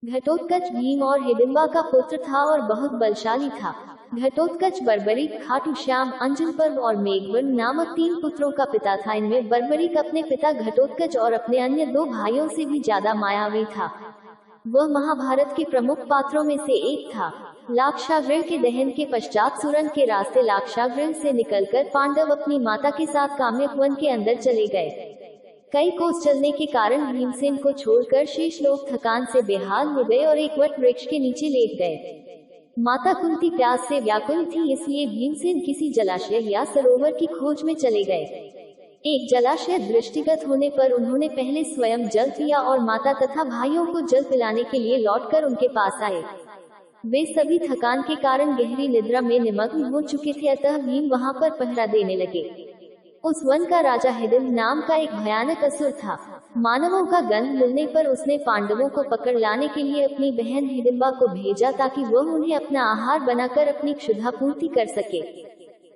घटोत्कच भीम और हिडिंबा का पुत्र था और बहुत बलशाली था। घटोत्कच बर्बरीक, खाटू श्याम, अंजनपर्व और मेघवर्ण नामक 3 पुत्रों का पिता था। इनमें बर्बरीक अपने पिता घटोत्कच और अपने अन्य 2 भाइयों से भी ज्यादा मायावी था। वह महाभारत के प्रमुख पात्रों में से एक था। लाक्षागृह के दहन के पश्चात सुरंग के रास्ते लाक्षागृह से निकलकर पांडव अपनी माता के साथ काम्यक वन के अंदर चले गए। कई कोस चलने के कारण भीमसेन को छोड़कर शेष लोग थकान से बेहाल हो गए और एक वट वृक्ष के नीचे लेट गए। माता कुंती प्यास से व्याकुल थी, इसलिए भीमसेन किसी जलाशय या सरोवर की खोज में चले गए। एक जलाशय दृष्टिगत होने पर उन्होंने पहले स्वयं जल पिया और माता तथा भाइयों को जल पिलाने के लिए लौटकर उनके पास आए। वे सभी थकान के कारण गहरी निद्रा में निमग्न हो चुके थे, अतः भीम वहां पर पहरा देने लगे। उस वन का राजा हिडिंब नाम का एक भयानक असुर था। मानवों का गंध मिलने पर उसने पांडवों को पकड़ लाने के लिए अपनी बहन हिडिंबा को भेजा ताकि वह उन्हें अपना आहार बनाकर अपनी क्षुधापूर्ति कर सके।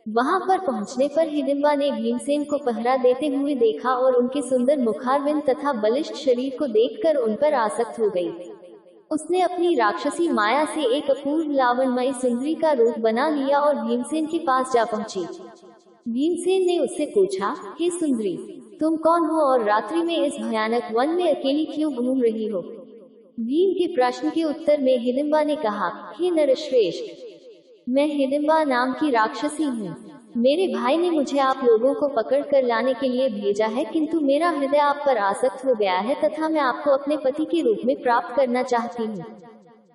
वहां पर पहुंचने पर हिडिंबा ने भीमसेन को पहरा देते हुए देखा और उनके सुंदर मुखारविंद तथा बलिष्ठ शरीर को देखकर उन पर आसक्त हो गई। उसने अपनी राक्षसी माया से एक अपूर्व लावण्यमयी सुंदरी का रूप बना लिया और भीमसेन के पास जा पहुंची। भीमसेन ने उससे पूछा, हे सुंदरी, तुम कौन हो और रात्रि में इस भयानक वन में अकेली क्यों घूम रही हो? भीम के प्रश्न के उत्तर में हिडिंबा ने कहा, हे नरश्रेष्ठ, मैं हिडिंबा नाम की राक्षसी हूँ। मेरे भाई ने मुझे आप लोगों को पकड़ कर लाने के लिए भेजा है, किंतु मेरा हृदय आप पर आसक्त हो गया है तथा मैं आपको अपने पति के रूप में प्राप्त करना चाहती हूँ।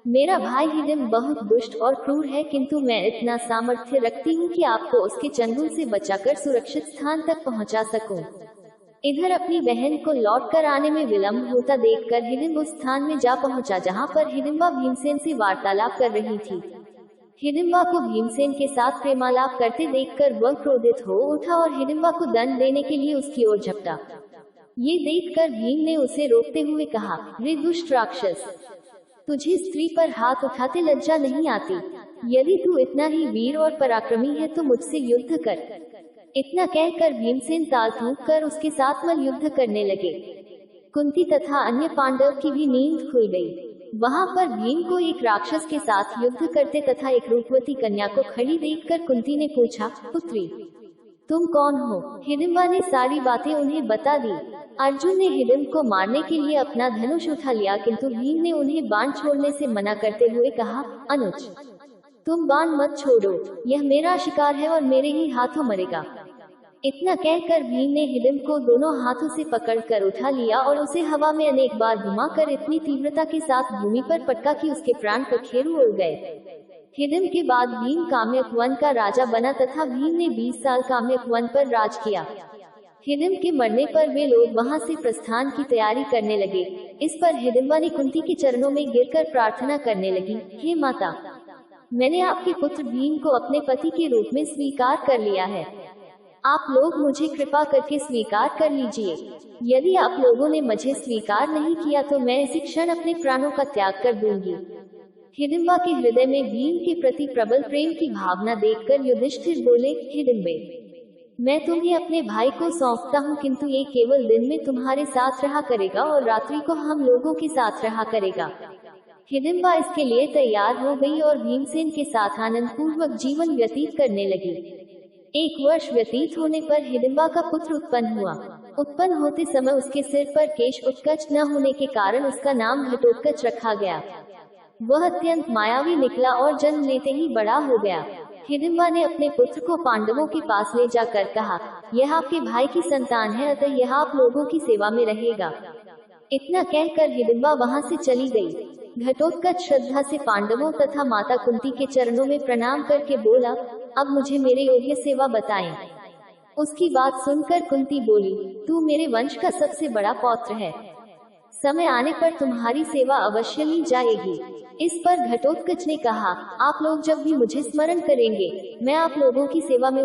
मेरा भाई हिडिंब बहुत दुष्ट और क्रूर है, किंतु मैं इतना सामर्थ्य रखती हूँ कि आपको उसके चंगुल से बचाकर सुरक्षित स्थान तक पहुँचा सकूं। इधर अपनी बहन को लौटकर आने में विलंब होता देखकर हिडिंब उस स्थान में जा पहुँचा जहाँ पर हिडिंबा भीमसेन से वार्तालाप कर रही थी। हिडिंबा को भीमसेन के साथ प्रेमालाप करते देखकर वह क्रोधित हो उठा और हिडिंबा को दंड देने के लिए उसकी ओर झपटा। ये देखकर भीम ने उसे रोकते हुए कहा, रे दुष्ट राक्षस, तुझे स्त्री पर हाथ उठाते लज्जा नहीं आती? यदि तू इतना ही वीर और पराक्रमी है तो मुझसे युद्ध कर। इतना कहकर भीमसेन ताल ठोक कर उसके साथ मल युद्ध करने लगे। कुंती तथा अन्य पांडव की भी नींद खुल गई। वहां पर भीम को एक राक्षस के साथ युद्ध करते तथा एक रूपवती कन्या को खड़ी देखकर कुंती ने पूछा, पुत्री, तुम कौन हो? हिडिंबा ने सारी बातें उन्हें बता दी। अर्जुन ने हिडिंब को मारने के लिए अपना धनुष उठा लिया, किंतु भीम ने उन्हें बाण छोड़ने से मना करते हुए कहा, अनुज, तुम बाण मत छोड़ो, यह मेरा शिकार है और मेरे ही हाथों मरेगा। इतना कहकर भीम ने हिडिंब को दोनों हाथों से पकड़कर उठा लिया और उसे हवा में अनेक बार घुमाकर इतनी तीव्रता के साथ भूमि पर पटका कि उसके प्राण पखेरु उड़ गए। हिडिंब के बाद भीम काम्यक वन का राजा बना तथा भीम ने 20 साल काम्यक वन पर राज किया। हिडिंब के मरने पर वे लोग वहां से प्रस्थान की तैयारी करने लगे। इस पर हिडिंबा ने कुंती के चरणों में गिरकर प्रार्थना करने लगी, हे माता, मैंने आपके पुत्र भीम को अपने पति के रूप में स्वीकार कर लिया है। आप लोग मुझे कृपा करके स्वीकार कर लीजिए। यदि आप लोगों ने मुझे स्वीकार नहीं किया तो मैं इसी क्षण अपने प्राणों का त्याग कर दूंगी। हिडिंबा के हृदय में भीम के प्रति प्रबल प्रेम की भावना देखकर युधिष्ठिर बोले, हिडिंबे, मैं तुम्हें अपने भाई को सौंपता हूँ, किंतु ये केवल दिन में तुम्हारे साथ रहा करेगा और रात्रि को हम लोगों के साथ रहा करेगा। हिडिंबा इसके लिए तैयार हो गई और भीमसेन के साथ आनंद पूर्वक जीवन व्यतीत करने लगी। 1 वर्ष व्यतीत होने पर हिडिंबा का पुत्र उत्पन्न हुआ। उत्पन्न होते समय उसके सिर पर केश उत्कच न होने के कारण उसका नाम घटोत्कच रखा गया। वह अत्यंत मायावी निकला और जन्म लेते ही बड़ा हो गया। हिडिंबा ने अपने पुत्र को पांडवों के पास ले जाकर कहा, यह आपके भाई की संतान है, अतः यह आप लोगों की सेवा में रहेगा। इतना कहकर हिडिंबा वहां से चली गई। घटोत्कच श्रद्धा से पांडवों तथा माता कुंती के चरणों में प्रणाम करके बोला, अब मुझे मेरे योग्य सेवा बताएं। उसकी बात सुनकर कुंती बोली, तू मेरे वंश का सबसे बड़ा पौत्र है, समय आने पर तुम्हारी सेवा अवश्य ली जाएगी। इस पर घटोत्कच ने कहा, आप लोग जब भी मुझे स्मरण करेंगे, मैं आप लोगों की सेवा में